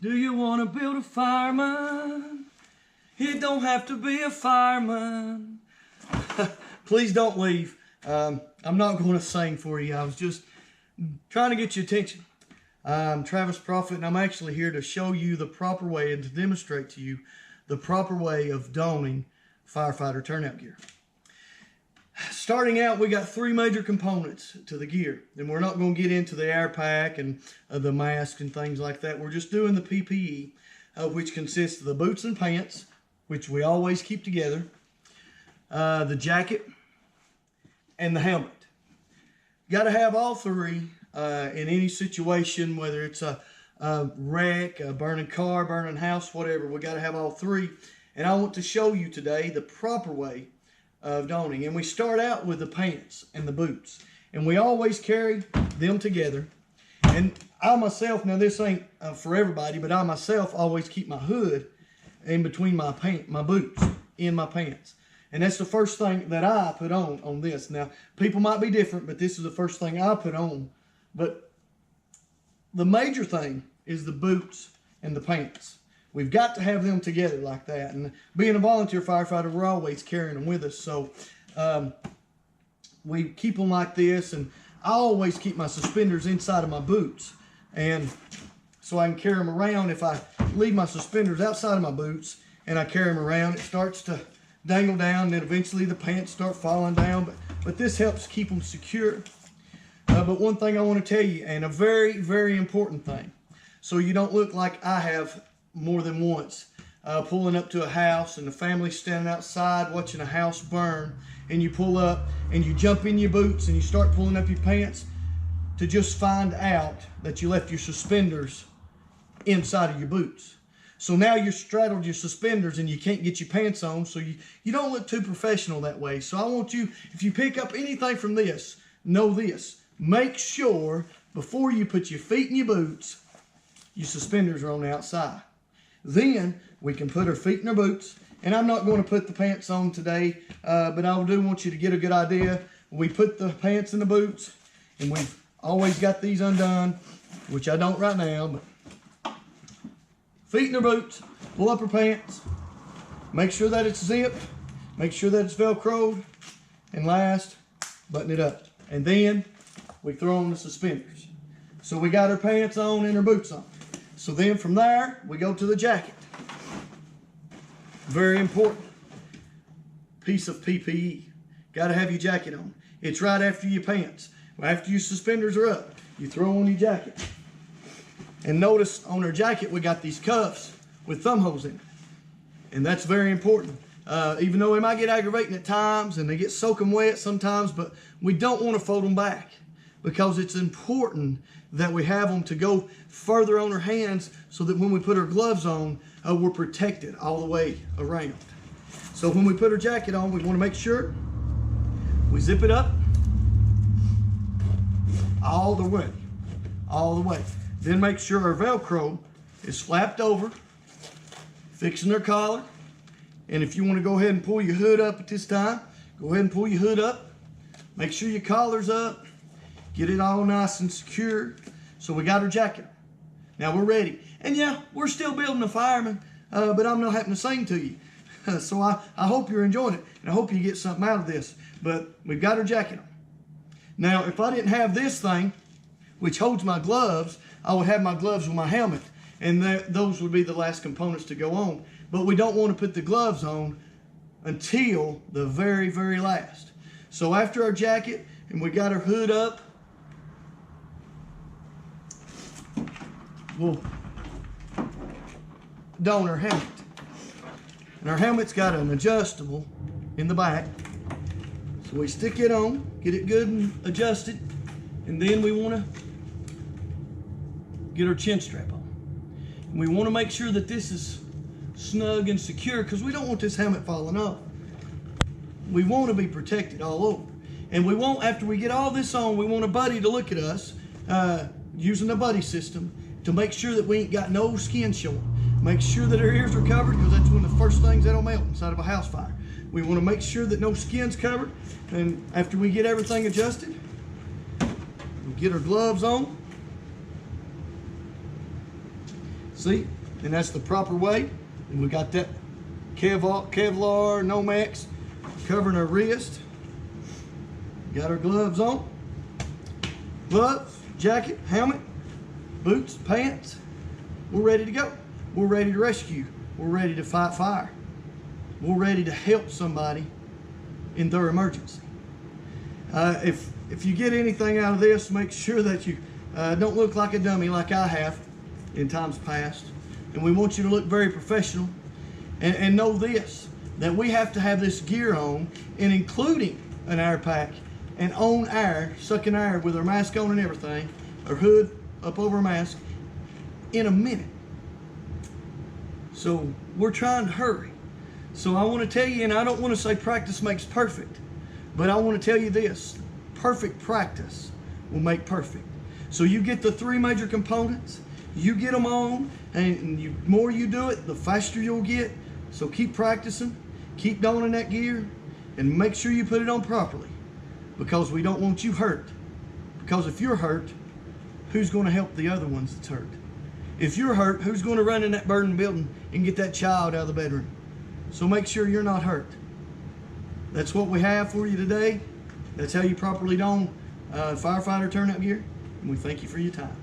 Do you want to build a fireman? It don't have to be a fireman. Please don't leave. I'm not going to sing for you. I was just trying to get your attention. I'm Travis Prophet, and I'm actually here to show you the proper way and to demonstrate to you the proper way of donning firefighter turnout gear. Starting out, we got three major components to the gear, and we're not going to get into the air pack and the mask and things like that. We're just doing the PPE, which consists of the boots and pants, which we always keep together, the jacket, and the helmet. Got to have all three in any situation, whether it's a wreck, a burning car, burning house, whatever. We got to have all three, and I want to show you today the proper way of donning. And we start out with the pants and the boots, and we always carry them together. And I myself, now this ain't for everybody, but I myself always keep my hood in between my boots in my pants. And that's the first thing that I put on this. Now, people might be different, but this is the first thing I put on. But the major thing is the boots and the pants. We've got to have them together like that. And being a volunteer firefighter, we're always carrying them with us. So we keep them like this. And I always keep my suspenders inside of my boots. And so I can carry them around. If I leave my suspenders outside of my boots and I carry them around, it starts to dangle down. And then eventually the pants start falling down. But this helps keep them secure. But one thing I want to tell you, and a very, very important thing, so you don't look like I have more than once, pulling up to a house and the family's standing outside watching a house burn, and you pull up and you jump in your boots and you start pulling up your pants to just find out that you left your suspenders inside of your boots. So now you're straddled your suspenders and you can't get your pants on, so you don't look too professional that way. So I want you, if you pick up anything from this, know this. Make sure before you put your feet in your boots, your suspenders are on the outside. Then we can put our feet in our boots. And I'm not going to put the pants on today, but I do want you to get a good idea. We put the pants in the boots, and we've always got these undone, which I don't right now. But feet in our boots, pull up our pants, make sure that it's zipped, make sure that it's Velcroed, and last, button it up. And then we throw on the suspenders. So we got our pants on and our boots on. So then from there, we go to the jacket. Very important piece of PPE. Got to have your jacket on. It's right after your pants. After your suspenders are up, you throw on your jacket. And notice on our jacket, we got these cuffs with thumb holes in it. And that's very important. Even though they might get aggravating at times and they get soaking wet sometimes, but we don't want to fold them back because it's important that we have them to go further on our hands so that when we put our gloves on, we're protected all the way around. So when we put our jacket on, we want to make sure we zip it up all the way, all the way. Then make sure our Velcro is flapped over, fixing their collar. And if you want to go ahead and pull your hood up at this time, go ahead and pull your hood up. Make sure your collar's up. Get it all nice and secure. So we got our jacket. Now we're ready. And yeah, we're still building a fireman, but I'm not having to sing to you. So I hope you're enjoying it, and I hope you get something out of this. But we've got our jacket on. Now, if I didn't have this thing, which holds my gloves, I would have my gloves with my helmet. And those would be the last components to go on. But we don't want to put the gloves on until the very, very last. So after our jacket and we got our hood up, we'll don our helmet. And our helmet's got an adjustable in the back. So we stick it on, get it good and adjusted, and then we want to get our chin strap on. And we want to make sure that this is snug and secure because we don't want this helmet falling off. We want to be protected all over. And we want, after we get all this on, we want a buddy to look at us using the buddy system to make sure that we ain't got no skin showing. Make sure that our ears are covered because that's one of the first things that'll melt inside of a house fire. We want to make sure that no skin's covered. And after we get everything adjusted, we get our gloves on. See? And that's the proper way. And we got that Kevlar Nomex covering our wrist. Got our gloves on. Gloves, jacket, helmet, boots, pants. We're ready to go. We're ready to rescue. We're ready to fight fire. We're ready to help somebody in their emergency. If you get anything out of this, make sure that you don't look like a dummy like I have in times past. And we want you to look very professional. And know this, that we have to have this gear on, and including an air pack, and on air, sucking air with our mask on and everything, our hood up over our mask, in a minute. So we're trying to hurry. So I want to tell you, and I don't want to say practice makes perfect, but I want to tell you this, perfect practice will make perfect. So you get the 3 major components, you get them on, and the more you do it, the faster you'll get. So keep practicing, keep donning that gear, and make sure you put it on properly, because we don't want you hurt. Because if you're hurt, who's going to help the other ones that's hurt? If you're hurt, who's going to run in that burning building and get that child out of the bedroom? So make sure you're not hurt. That's what we have for you today. That's how you properly don firefighter turnout gear. And we thank you for your time.